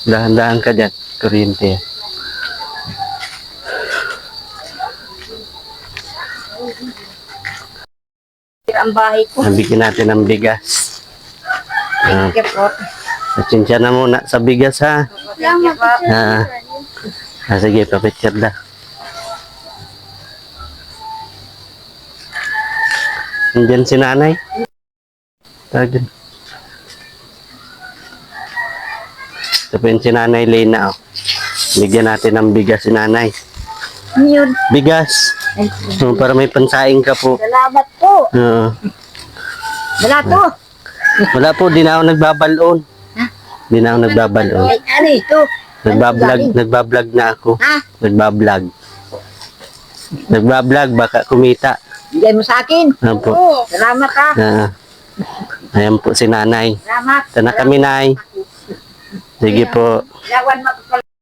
Dahan-dahan ka dyan. Kuryente. Ang bahay ko. Nabigyan natin ng bigas. Thank you po. Pasensya na muna sa bigas ha. Thank you po. Sige, papicture na. Nandiyan si nanay. Tawag dyan. Ito po yung si nanay Lena. Oh. Bigyan natin ng bigas si nanay. Yun. Bigas. Para may pansaing ka po. Salamat po. Wala to. Wala po, di na ako nagbabalon. Di na ako nagbabalon. Ay, ano ito? Nagbablog na ako. Ha? Nagbablog. Nagbablog, baka kumita. Bigay mo sa akin. Ano po? Salamat ha. Ayan po si nanay. Salamat. Ito na kami, nay. Sige po. Lawan mo.